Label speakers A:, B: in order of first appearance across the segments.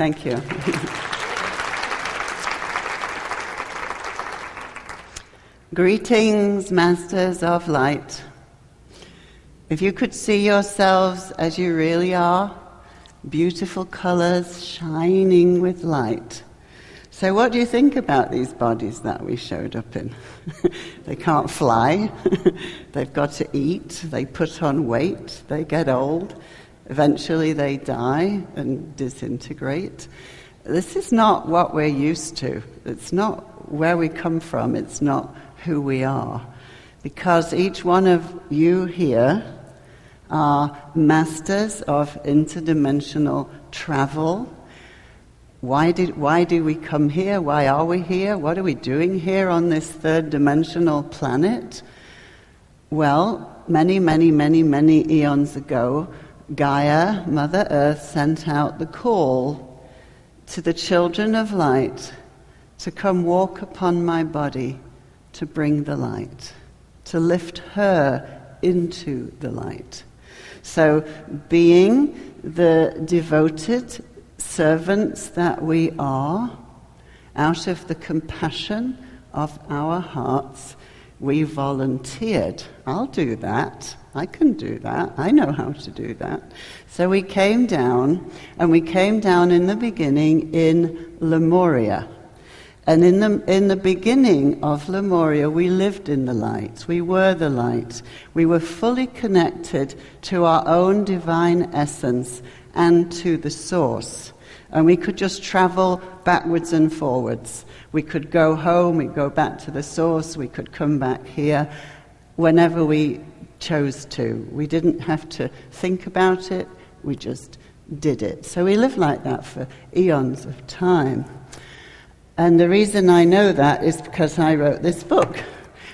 A: Thank you. Greetings, Masters of Light. If you could see yourselves as you really are, beautiful colors shining with light. So what do you think about these bodies that we showed up in? They can't fly, they've got to eat, they put on weight, they get old, eventually they die and disintegrate. This is not what we're used to. It's not where we come from, it's not who we are. Because each one of you here are masters of interdimensional travel. Why do we come here? Why are we here? What are we doing here on this third dimensional planet? Well, many eons ago, Gaia, Mother Earth, sent out the call to the children of light to come walk upon my body, to bring the light, to lift her into the light. So being the devoted servants that we are, out of the compassion of our hearts, we volunteered. I'll do that. I can do that. I know how to do that. So we came down, and we came down in the beginning in Lemuria. And in the beginning of Lemuria, we lived in the light. We were the light. We were fully connected to our own divine essence and to the source. And we could just travel backwards and forwards. We could go home, we'd go back to the source, we could come back here whenever we chose to. We didn't have to think about it, we just did it. So we lived like that for eons of time. And the reason I know that is because I wrote this book.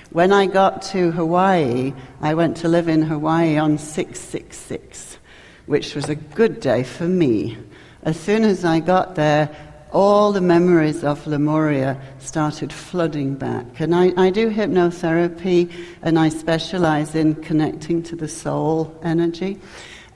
A: When I got to Hawaii, I went to live in Hawaii on 666, which was a good day for me. As soon as I got there, all the memories of Lemuria started flooding back. And I do hypnotherapy, and I specialize in connecting to the soul energy.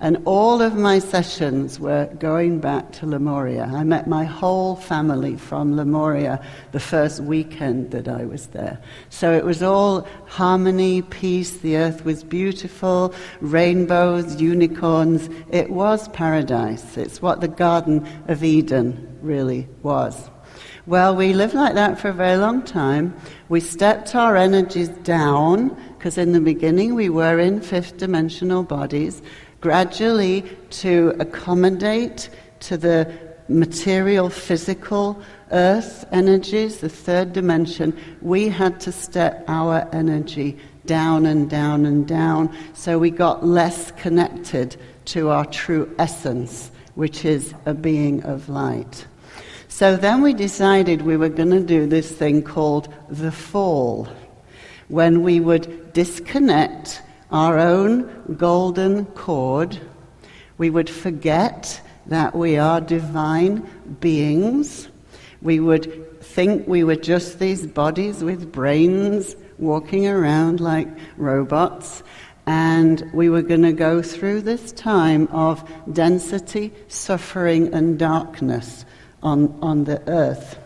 A: And all of my sessions were going back to Lemuria. I met my whole family from Lemuria the first weekend that I was there. So it was all harmony, peace, the earth was beautiful, rainbows, unicorns. It was paradise. It's what the Garden of Eden really was. Well, we lived like that for a very long time. We stepped our energies down, because in the beginning we were in fifth dimensional bodies, gradually to accommodate to the material, physical earth energies, the third dimension. We had to step our energy down and down and down, so we got less connected to our true essence, which is a being of light. So then we decided we were going to do this thing called the fall, when we would disconnect our own golden cord. We would forget that we are divine beings. We would think we were just these bodies with brains walking around like robots, and we were going to go through this time of density, suffering, and darkness on the earth.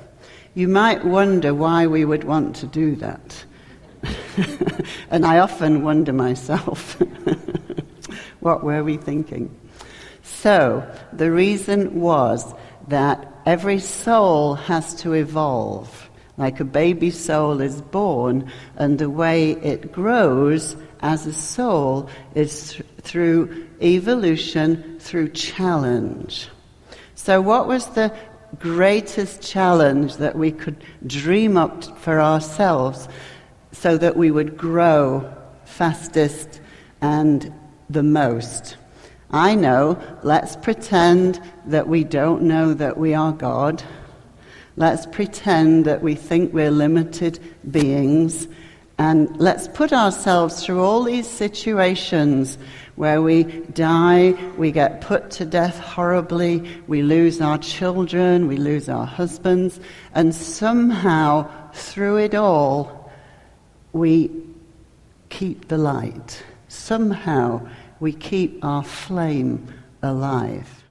A: You might wonder why we would want to do that. And I often wonder myself, what were we thinking? So, the reason was that every soul has to evolve. Like a baby soul is born, and the way it grows as a soul is through evolution, through challenge. So what was the greatest challenge that we could dream up for ourselves so that we would grow fastest and the most? I know, let's pretend that we don't know that we are God. Let's pretend that we think we're limited beings. And let's put ourselves through all these situations where we die, we get put to death horribly, we lose our children, we lose our husbands, and somehow through it all, we keep the light. Somehow we keep our flame alive.